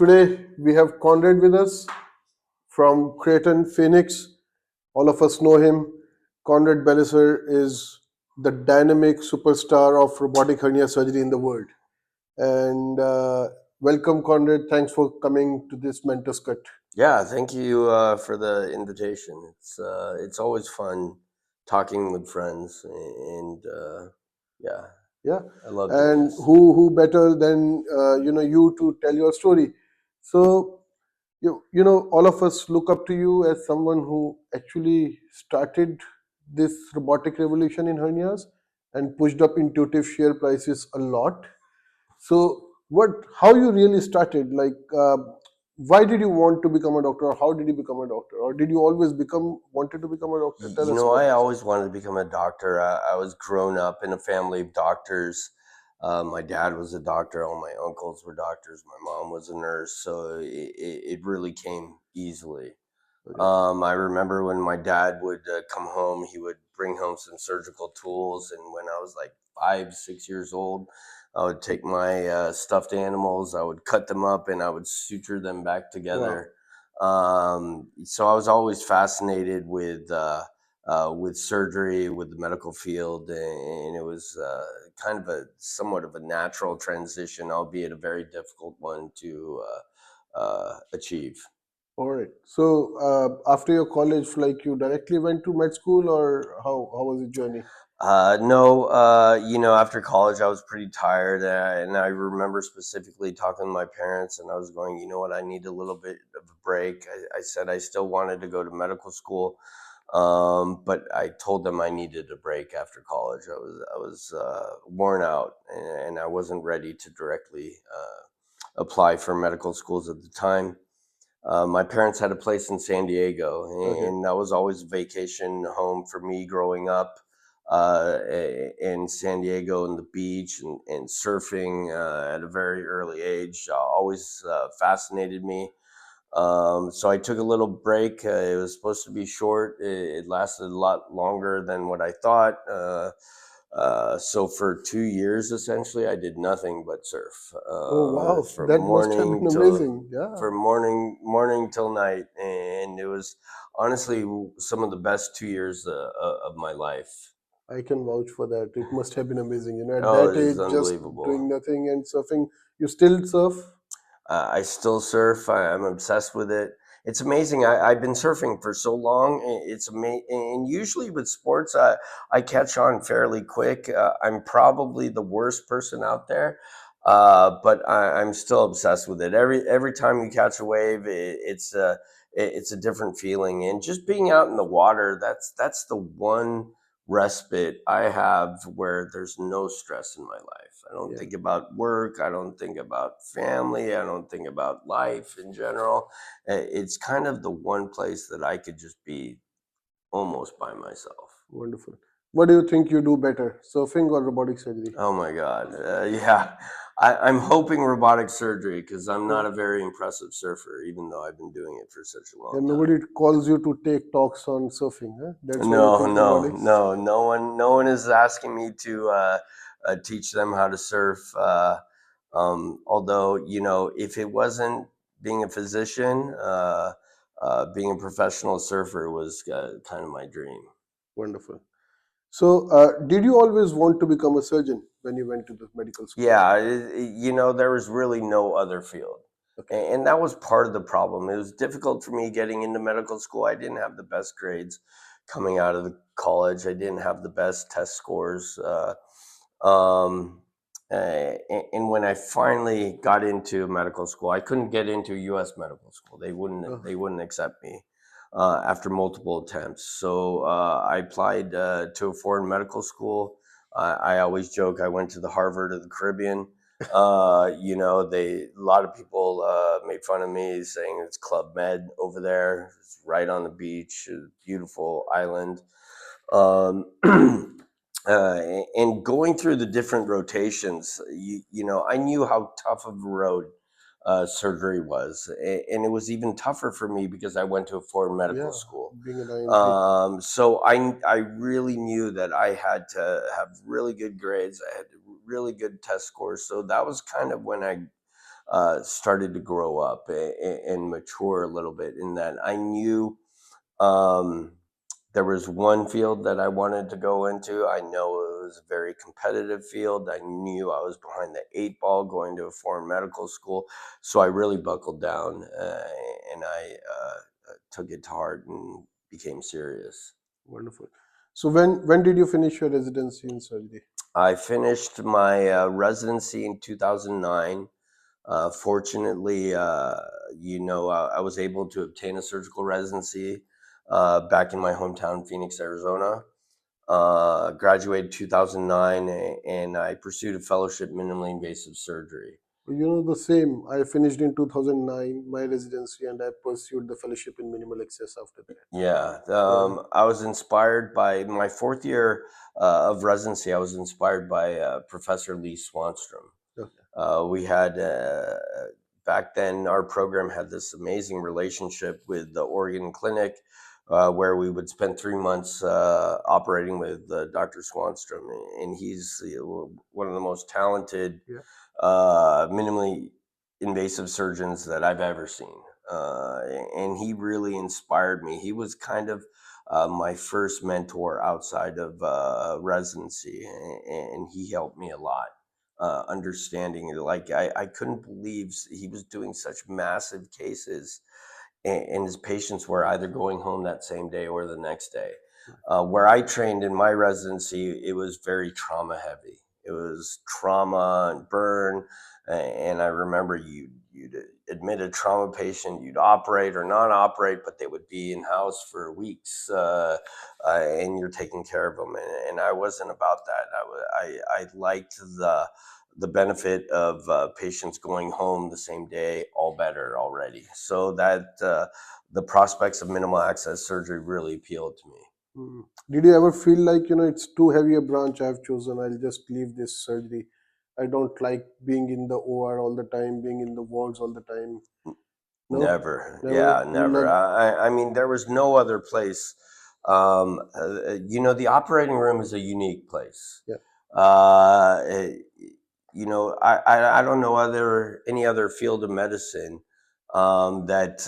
today we have Conrad with us from Creighton, Phoenix. All of us know him. Conrad Ballecer is the dynamic superstar of robotic hernia surgery in the world. And welcome, Conrad. Thanks for coming to this Mentor's Cut. Yeah, thank you for the invitation. It's always fun talking with friends, and yeah, Yeah, I love doing and this. who better than you to tell your story? So all of us look up to you as someone who actually started this robotic revolution in hernias and pushed up intuitive share prices a lot. So how you really started? Like, why did you want to become a doctor, or how did you become a doctor, or did you always wanted to become a doctor? Tell us about I this. always wanted to become a doctor. I was grown up in a family of doctors. My dad was a doctor. All my uncles were doctors. My mom was a nurse, so it really came easily. Okay. I remember when my dad would come home, he would bring home some surgical tools. And when I was like 5, 6 years old, I would take my stuffed animals, I would cut them up, and I would suture them back Wow. together. So I was always fascinated with surgery, with the medical field, and it was kind of a somewhat of a natural transition, albeit a very difficult one to achieve. All right. So after your college, like you directly went to med school, or how was the journey? No, after college, I was pretty tired, and I remember specifically talking to my parents, and I was going, you know what, I need a little bit of a break. I said I still wanted to go to medical school, but I told them I needed a break after college. I was worn out, and I wasn't ready to directly apply for medical schools at the time. My parents had a place in San Diego, Okay. and that was always a vacation home for me growing up in San Diego and the beach and surfing at a very early age. Always fascinated me. So I took a little break. It was supposed to be short. It lasted a lot longer than what I thought. So for 2 years, essentially, I did nothing but surf Oh wow, from that must have morning been till amazing. Yeah, from morning till night, and it was honestly some of the best 2 years of my life. I can vouch for that. It must have been amazing. At Oh, that it was age, just unbelievable. doing nothing and surfing. You still surf? I still surf. I'm obsessed with it. It's amazing. I've been surfing for so long. It's amazing. And usually with sports, I catch on fairly quick. I'm probably the worst person out there, but I'm still obsessed with it. Every time you catch a wave, it's a different feeling. And just being out in the water, that's the one respite I have where there's no stress in my life. I don't Yeah. think about work. I don't think about family. I don't think about life in general. It's kind of the one place that I could just be almost by myself. Wonderful. What do you think you do better, surfing or robotic surgery? Oh my God. Yeah. I'm hoping robotic surgery because I'm not a very impressive surfer, even though I've been doing it for such a long And time. nobody calls you to take talks on surfing, huh? That's why you No, think no, robotics? no, no one is asking me to teach them how to surf. Although, if it wasn't being a physician, being a professional surfer was kind of my dream. Wonderful. So, did you always want to become a surgeon when you went to the medical school? Yeah, there was really no other field. Okay. And that was part of the problem. It was difficult for me getting into medical school. I didn't have the best grades coming out of the college. I didn't have the best test scores. Um, and when I finally got into medical school, I couldn't get into U.S. medical school. They wouldn't. Oh, They wouldn't accept me after multiple attempts. So I applied to a foreign medical school. I always joke I went to the Harvard of the Caribbean. A lot of people made fun of me saying it's Club Med over there. It's right on the beach, a beautiful island. Um, and going through the different rotations, I knew how tough of a road surgery was, and it was even tougher for me because I went to a foreign medical yeah, school. being an IMT. So I really knew that I had to have really good grades. I had really good test scores. So that was kind of when I started to grow up and mature a little bit. In that, I knew um, there was one field that I wanted to go into. I know it was a very competitive field. I knew I was behind the eight ball going to a foreign medical school. So I really buckled down, and I took it to heart and became serious. Wonderful. So when did you finish your residency in surgery? I finished my residency in 2009. Fortunately, I was able to obtain a surgical residency back in my hometown, Phoenix, Arizona. Graduated 2009, and I pursued a fellowship in minimally invasive surgery. The same. I finished in 2009 my residency, and I pursued the fellowship in minimal access after that. Yeah, Yeah. I was inspired by my fourth year of residency. I was inspired by Professor Lee Swanstrom. Okay. We had back then our program had this amazing relationship with the Oregon Clinic, where we would spend 3 months operating with Dr. Swanstrom, and he's one of the most talented Yeah. minimally invasive surgeons that I've ever seen. Uh, and he really inspired me. He was kind of my first mentor outside of residency, and he helped me a lot. Understanding it, like I couldn't believe he was doing such massive cases, and his patients were either going home that same day or the next day. Where I trained in my residency, it was very trauma heavy. It was trauma and burn, and I remember you'd admit a trauma patient, you'd operate or not operate, but they would be in house for weeks, and you're taking care of them. And I wasn't about that. I liked the benefit of patients going home the same day, all better already. So that the prospects of minimal access surgery really appealed to me. Mm. Did you ever feel like, it's too heavy a branch I've chosen? I'll just leave this surgery. I don't like being in the OR all the time, being in the wards all the time. No, Never, never. yeah, You never. love. I mean, there was no other place. The operating room is a unique place. Yeah. Uh, it- I don't know any other field of medicine that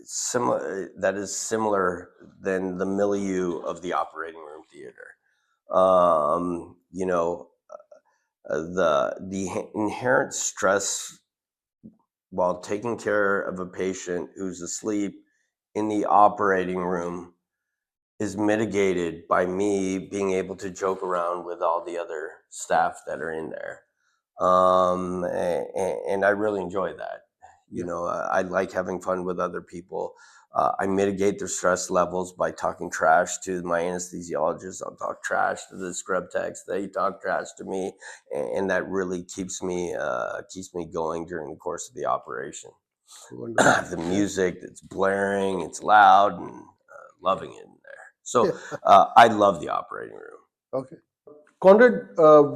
similar that is similar than the milieu of the operating room theater. Um, you know, the inherent stress while taking care of a patient who's asleep in the operating room is mitigated by me being able to joke around with all the other staff that are in there. And I really enjoy that. Yeah. I like having fun with other people. I mitigate their stress levels by talking trash to my anesthesiologist. I'll talk trash to the scrub techs. They talk trash to me, and that really keeps me going during the course of the operation. Wonderful. The Yeah. music that's blaring, it's loud, and loving it in there. So Yeah. I love the operating room. Okay. Conrad,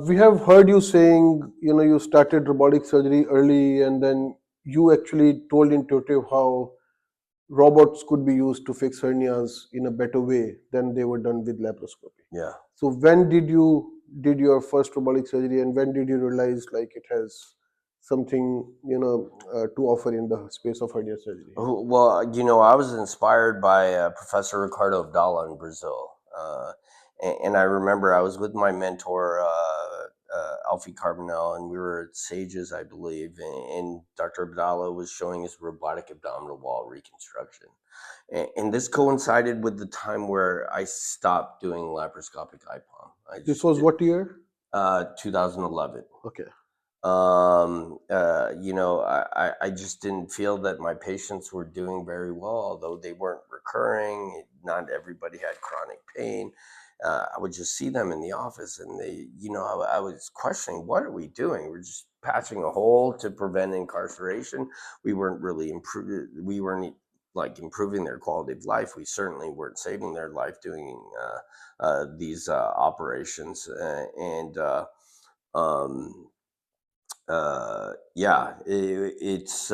we have heard you saying, you started robotic surgery early, and then you actually told Intuitive how robots could be used to fix hernias in a better way than they were done with laparoscopy. Yeah. So when did you did your first robotic surgery, and when did you realize like it has something to offer in the space of hernia surgery? Well, I was inspired by Professor Ricardo Abdallah in Brazil. And I remember I was with my mentor, Alfie Carbonell, and we were at Sages, I believe. And Dr. Abdallah was showing us robotic abdominal wall reconstruction. And this coincided with the time where I stopped doing laparoscopic IPOM. I This just was what year? 2011. Okay. I just didn't feel that my patients were doing very well, although they weren't recurring. Not everybody had chronic pain. I would just see them in the office, and I was questioning, what are we doing? We're just patching a hole to prevent incarceration. We weren't really improving. We weren't like improving their quality of life. We certainly weren't saving their life doing these operations. Um, yeah, it's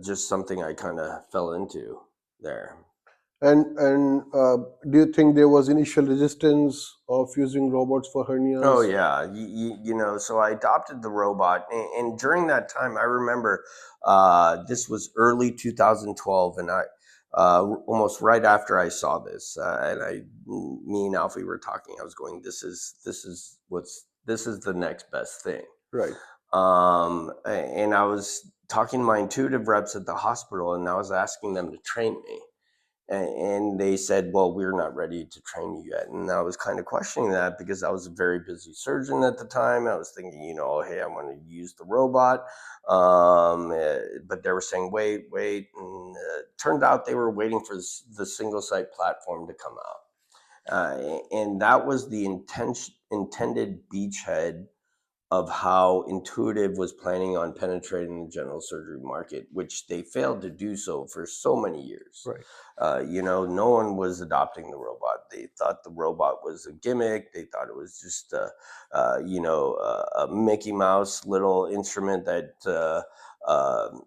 just something I kind of fell into there. And do you think there was initial resistance of using robots for hernias? Oh yeah, so I adopted the robot, and during that time, I remember this was early 2012, and I almost right after I saw this, me and Alfie were talking. I was going, this is the next best thing. Right. And I was talking to my intuitive reps at the hospital, and I was asking them to train me. And they said, well, we're not ready to train you yet. And I was kind of questioning that because I was a very busy surgeon at the time. I was thinking, hey, I want to use the robot. But they were saying, wait. And turned out they were waiting for the single site platform to come out. And that was the intended beachhead of how Intuitive was planning on penetrating the general surgery market, which they failed to do so for so many years. Right. No one was adopting the robot. They thought the robot was a gimmick. They thought it was just a Mickey Mouse little instrument that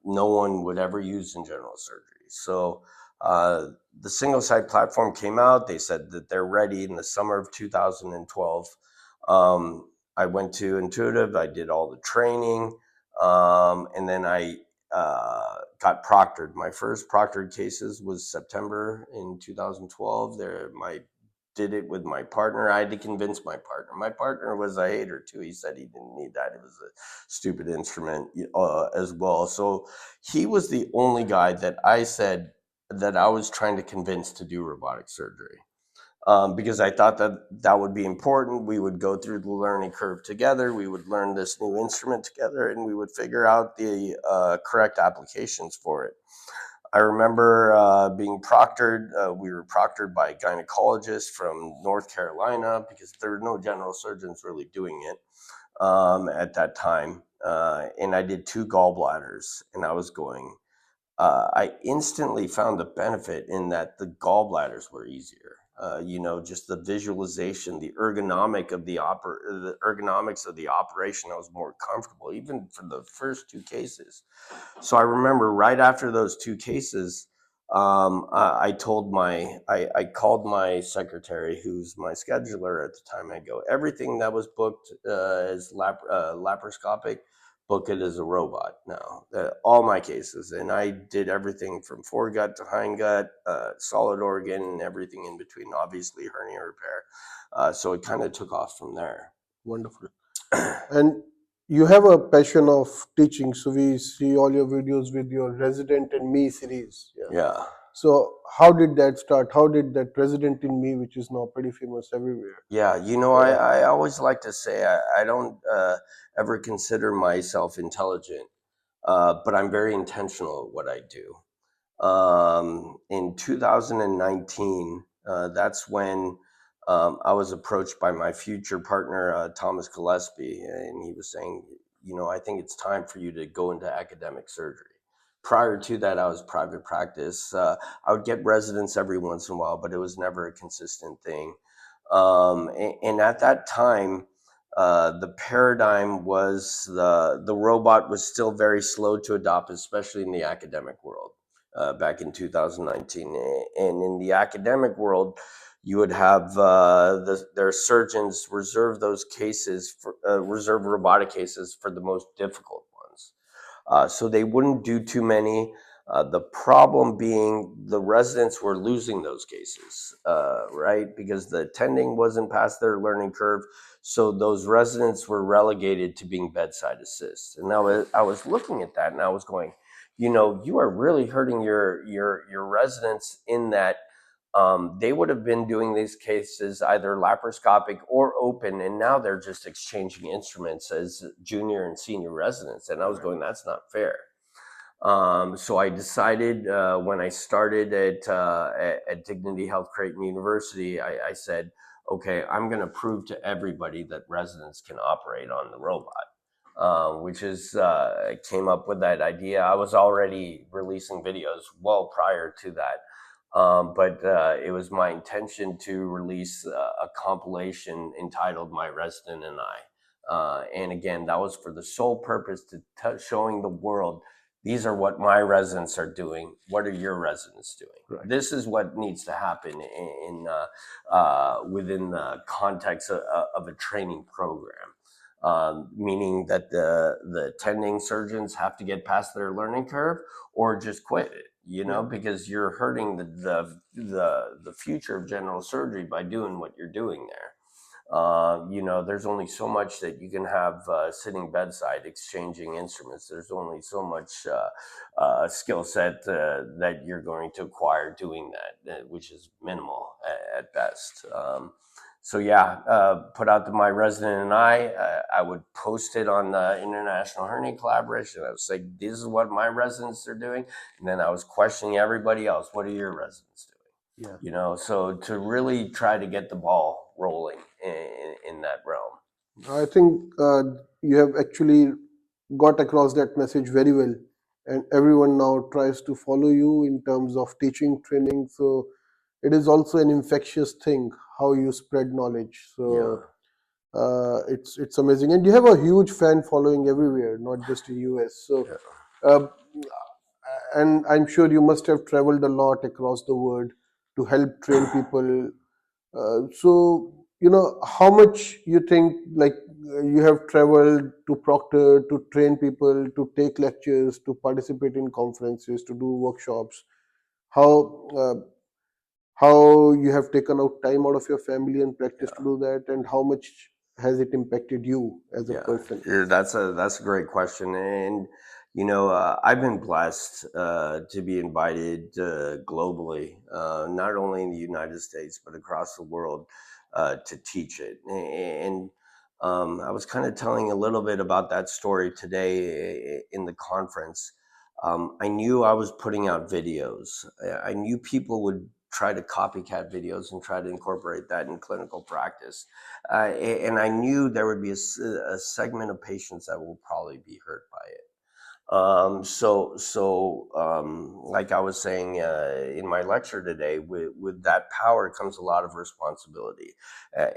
no one would ever use in general surgery. So the single site platform came out. They said that they're ready in the summer of 2012. I went to Intuitive. I did all the training, and then I got proctored. My first proctored cases was September in 2012. Did it with my partner. I had to convince my partner. My partner was a hater too. He said he didn't need that. It was a stupid instrument as well. So he was the only guy that I said that I was trying to convince to do robotic surgery. Because I thought that would be important. We would go through the learning curve together. We would learn this new instrument together, and we would figure out the correct applications for it. I remember being proctored. We were proctored by a gynecologist from North Carolina because there were no general surgeons really doing it at that time. And I did 2 gallbladders, and I was going. I instantly found the benefit in that the gallbladders were easier. Just the visualization, the ergonomics of the operation. I was more comfortable, even for the first 2 cases. So I remember right after those 2 cases, I called my secretary, who's my scheduler at the time. I go, everything that was booked as laparoscopic, book it as a robot now. All my cases, and I did everything from foregut to hindgut, solid organ, and everything in between. Obviously, hernia repair. So it kind of took off from there. Wonderful. And you have a passion of teaching, so we see all your videos with your Resident in Me series. Yeah. Yeah. So how did that start? How did that Resident in Me, which is now pretty famous everywhere? Yeah, I always like to say I don't ever consider myself intelligent, but I'm very intentional at what I do. In 2019, that's when I was approached by my future partner, Thomas Gillespie, and he was saying, I think it's time for you to go into academic surgery. Prior to that, I was private practice. I would get residents every once in a while, but it was never a consistent thing. And at that time, the paradigm was the robot was still very slow to adopt, especially in the academic world back in 2019. And in the academic world, you would have their surgeons reserve those cases for reserve robotic cases for the most difficult ones. So they wouldn't do too many. The problem being the residents were losing those cases, right? Because the attending wasn't past their learning curve. So those residents were relegated to being bedside assist. And I was looking at that and I was going, you are really hurting your residents in that they would have been doing these cases either laparoscopic or open, and now they're just exchanging instruments as junior and senior residents. And I was going, that's not fair. So I decided when I started at Dignity Health Creighton University, I said, okay, I'm going to prove to everybody that residents can operate on the robot. Which is came up with that idea. I was already releasing videos well prior to that. But it was my intention to release a compilation entitled My Resident and I. And again, that was for the sole purpose to showing the world these are what my residents are doing. What are your residents doing? Right. This is what needs to happen within the context of a training program. Meaning that the attending surgeons have to get past their learning curve or just quit it, because you're hurting the future of general surgery by doing what you're doing there. There's only so much that you can have sitting bedside exchanging instruments. There's only so much skill set that you're going to acquire doing that, which is minimal at best. So yeah, put out to my resident and I would post it on the International Hernia Collaboration. I would say, this is what my residents are doing. And then I was questioning everybody else. What are your residents doing? Yeah. So to really try to get the ball rolling in that realm. I think you have actually got across that message very well, and everyone now tries to follow you in terms of teaching, training. So it is also an infectious thing how you spread knowledge. Yeah. So it's amazing, and you have a huge fan following everywhere, not just in US. So, uh, and I'm sure you must have traveled a lot across the world to help train people. So how much you think, like, you have traveled to Proctor to train people, to take lectures, to participate in conferences, to do workshops. How how you have taken out time out of your family and practice to do that, and how much has it impacted you as a Yeah, person? that's a great question, and I've been blessed to be invited globally, not only in the United States but across the world, to teach it. And I was kind of telling a little bit about that story today in the conference. I knew I was putting out videos. I knew people would try to copycat videos and try to incorporate that in clinical practice. And I knew there would be a segment of patients that will probably be hurt by it. Like I was saying in my lecture today, with that power comes a lot of responsibility,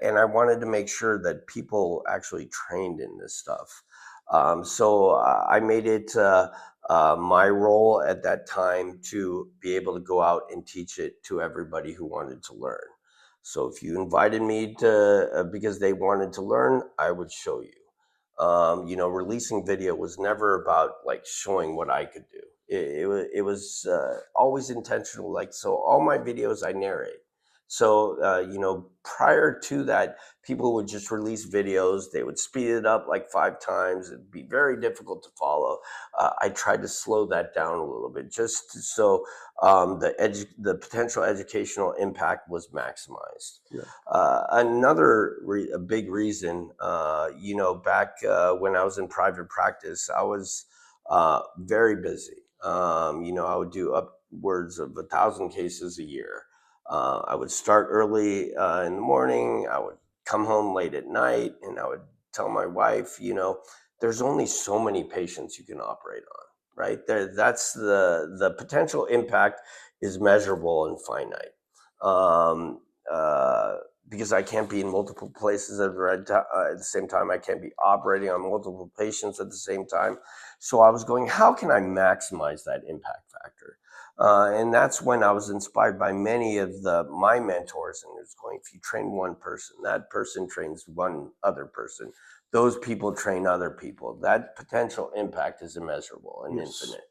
and I wanted to make sure that people actually trained in this stuff. I made it my role at that time to be able to go out and teach it to everybody who wanted to learn. So if you invited me to because they wanted to learn, I would show you. Releasing video was never about like showing what I could do. It was always intentional. Like, so all my videos I narrate. So, prior to that, people would just release videos. They would speed it up like 5 times. It'd be very difficult to follow. I tried to slow that down a little bit just so the potential educational impact was maximized. Yeah. A big reason, back when I was in private practice, I was very busy. I would do upwards of 1,000 cases a year. I would start early in the morning. I would come home late at night, and I would tell my wife, there's only so many patients you can operate on, right? That's the potential impact is measurable and finite. Um, uh, because I can't be in multiple places at the same time. I can't be operating on multiple patients at the same time. So I was going, how can I maximize that impact factor? And that's when I was inspired by many of my mentors, and it was going, if you train one person, that person trains one other person. Those people train other people. That potential impact is immeasurable and Yes. infinite.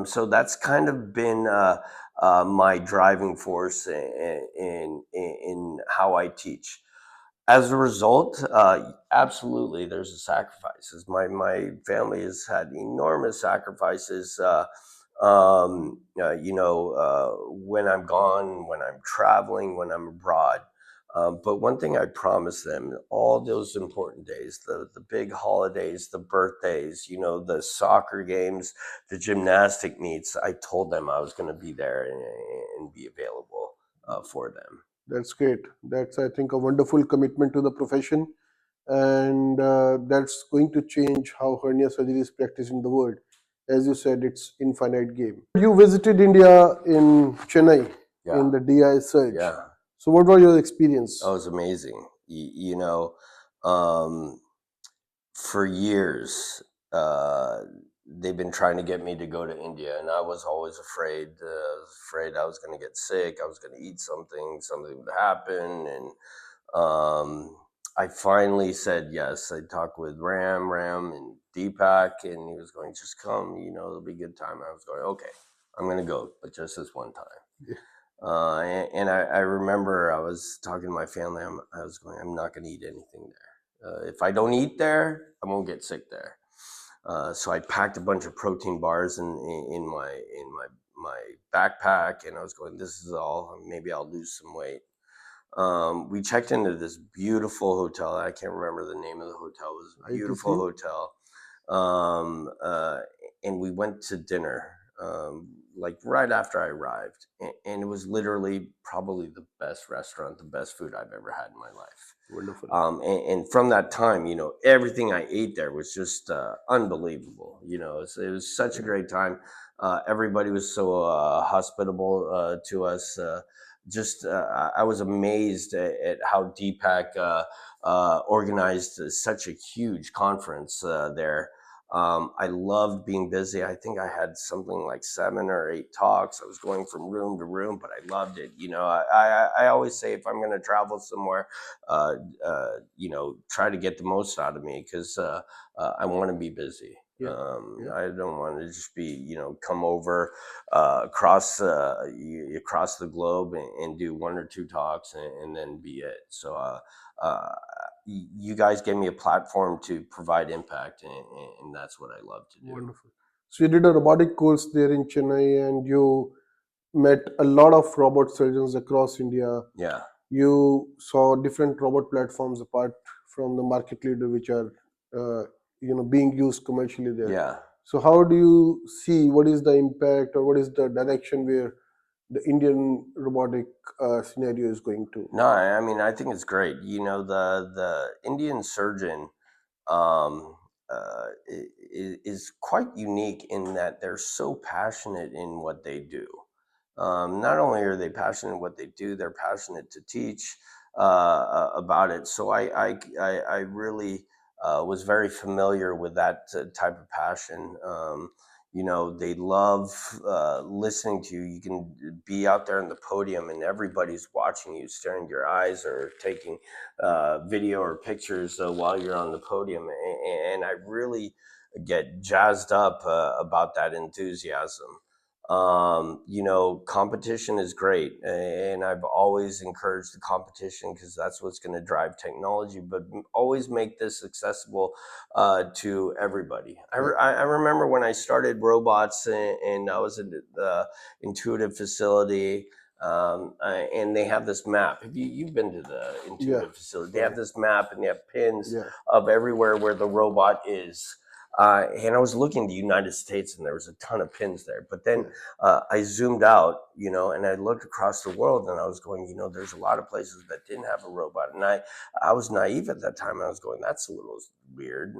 So that's kind of been my driving force in how I teach. As a result, absolutely, there's a sacrifices. My family has had enormous sacrifices. When I'm gone, when I'm traveling, when I'm abroad. But one thing I promised them, all those important days, the big holidays, the birthdays, the soccer games, the gymnastic meets, I told them I was going to be there and be available for them. That's great. That's, I think, a wonderful commitment to the profession, and that's going to change how hernia surgery is practiced in the world. As you said, it's infinite game. You visited India in Chennai Yeah. in the DI surge. Yeah. So, what was your experience? That was amazing. Um, for years, they've been trying to get me to go to India, and I was always afraid. I was afraid I was going to get sick. I was going to eat something. Something would happen, and I finally said yes. I talked with Ram, and Deepak, and he was going, "Just come. It'll be a good time." I was going, "Okay, I'm going to go, but just this one time." Yeah. And I remember I was talking to my family. I was going, I'm not going to eat anything there. If I don't eat there, I won't get sick there. So I packed a bunch of protein bars in my backpack, and I was going, this is all. Maybe I'll lose some weight. We checked into this beautiful hotel. I can't remember the name of the hotel. It was a beautiful ITC. hotel. Um, uh, and we went to dinner like right after I arrived. And it was literally probably the best restaurant, the best food I've ever had in my life. Wonderful. And from that time, everything I ate there was just unbelievable. It was such a great time. Everybody was so hospitable to us. I was amazed at how Deepak organized such a huge conference there. I loved being busy. I think I had something like 7 or 8 talks. I was going from room to room, but I loved it. I always say if I'm going to travel somewhere, uh, try to get the most out of me because I want to be busy. Yeah. Yeah. I don't want to just be, come over across the globe and do 1 or 2 talks and then be it. So uh, you guys gave me a platform to provide impact, and that's what I love to do. Wonderful. So you did a robotic course there in Chennai, and you met a lot of robot surgeons across India. Yeah, You saw different robot platforms apart from the market leader, which are being used commercially there. yeah. So how do you see what is the impact or what is the direction where the Indian robotic scenario is going to? No, I mean I think it's great. The Indian surgeon is quite unique in that they're so passionate in what they do. Not only are they passionate in what they do, they're passionate to teach about it. So I really was very familiar with that type of passion. They love listening to you. You can be out there on the podium and everybody's watching you, staring your eyes or taking video or pictures while you're on the podium. And I really get jazzed up about that enthusiasm. Competition is great, and I've always encouraged the competition because that's what's going to drive technology. But always make this accessible to everybody. Yeah. I remember when I started robots, and I was in the intuitive facility. And they have this map. You've been to the Yeah. intuitive facility? They have this map, and they have pins Yeah. of everywhere where the robot is. And I was looking at the United States, and there was a ton of pins there. But then Yeah. I zoomed out, and I looked across the world, and I was going, there's a lot of places that didn't have a robot, and I was naive at that time. I was going, that's a little weird,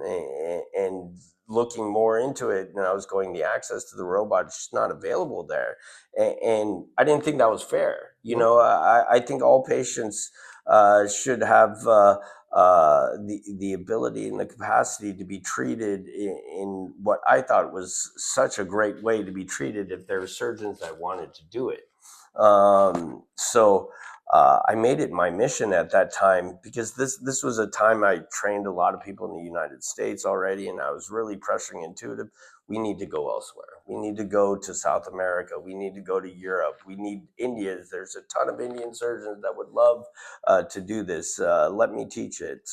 and looking more into it, and I was going, the access to the robot is just not available there, and I didn't think that was fair. Yeah. I think all patients should have. The ability and the capacity to be treated in what I thought was such a great way to be treated if there were surgeons that wanted to do it. So I made it my mission at that time because this was a time I trained a lot of people in the United States already, and I was really pressuring Intuitive. We need to go elsewhere. We need to go to South America. We need to go to Europe. We need India. There's a ton of Indian surgeons that would love to do this. Let me teach it.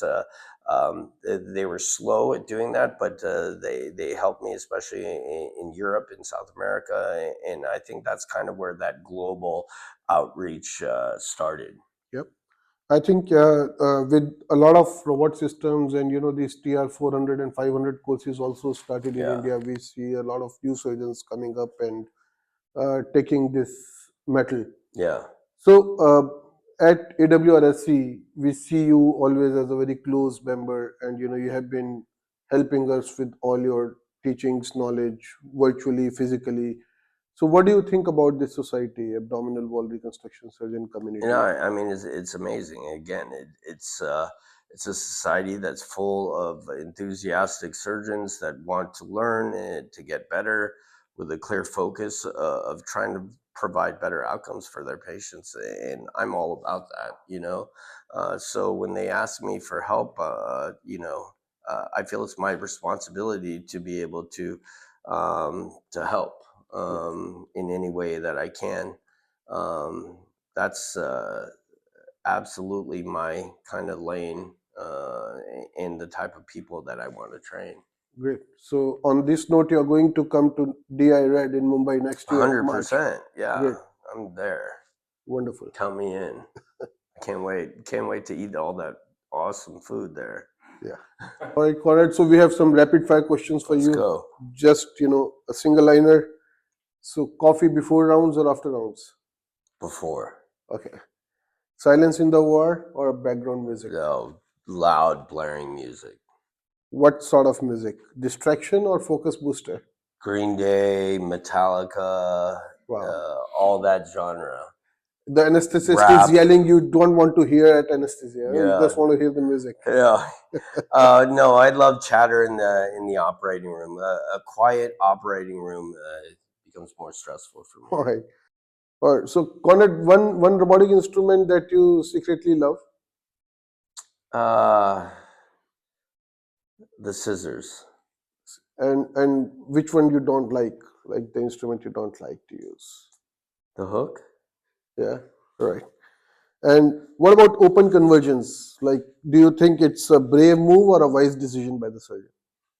They were slow at doing that, but they helped me, especially in Europe and South America, and I think that's kind of where that global outreach started. Yep. I think with a lot of robot systems and these TR 400 and 500 courses also started in Yeah, India, we see a lot of new surgeons coming up and taking this metal. yeah. So at AWRSC, we see you always as a very close member, and you have been helping us with all your teachings, knowledge, virtually, physically. So, what do you think about this society, abdominal wall reconstruction surgeon community? I mean, it's amazing. Again, it's It's a society that's full of enthusiastic surgeons that want to learn and to get better, with a clear focus of trying to provide better outcomes for their patients. And I'm all about that, So when they ask me for help, I feel it's my responsibility to be able to help in any way that I can. That's absolutely my kind of lane and the type of people that I want to train. Great. So on this note, you're going to come to DI Red in Mumbai next year, March. 100%. Yeah, Great. I'm there. Wonderful. Count me in. I can't wait. Can't wait to eat all that awesome food there. Yeah. All right, Conrad. So we have some rapid fire questions for Let's you. go. Just, a single liner. So coffee before rounds or after rounds? Before. Okay. Silence in the war or background music? No, loud, blaring music. What sort of music? Distraction or focus booster? Green Day, Metallica, Wow. all that genre. The anesthetist Rap. is yelling, you don't want to hear at anesthesia. Yeah. You just want to hear the music. Yeah. No, I love chatter in the operating room. A quiet operating room becomes more stressful for me. All right. All right. So, Conrad, one robotic instrument that you secretly love? The scissors. And which one you don't like the instrument you don't like to use? The hook. Yeah. Right. And what about open conversions? Like, do you think it's a brave move or a wise decision by the surgeon?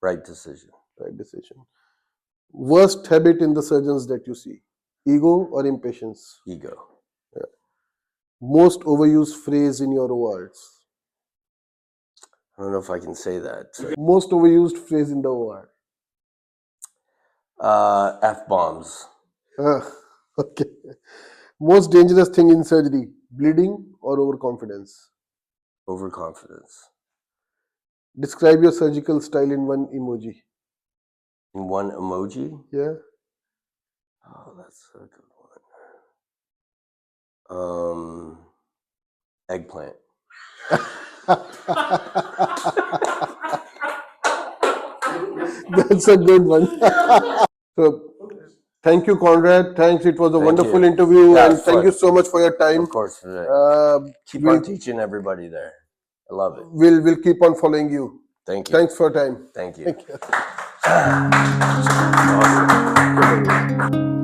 Right decision. Right decision. Worst habit in the surgeons that you see? Ego or impatience? Ego. Yeah. Most overused phrase in your words? I don't know if I can say that. Most overused phrase in the OR? F-bombs. Okay. Most dangerous thing in surgery? Bleeding or overconfidence? Overconfidence. Describe your surgical style in one emoji. In one emoji? Yeah. Oh, that's a good one. Eggplant. That's a good one. So, thank you, Conrad. Thanks. It was a wonderful interview, Yeah, and thank you so much for your time. Of course. Keep we'll- on teaching everybody there. I love it. We'll keep on following you. Thank you. Thanks for your time. Thank you. Thank you.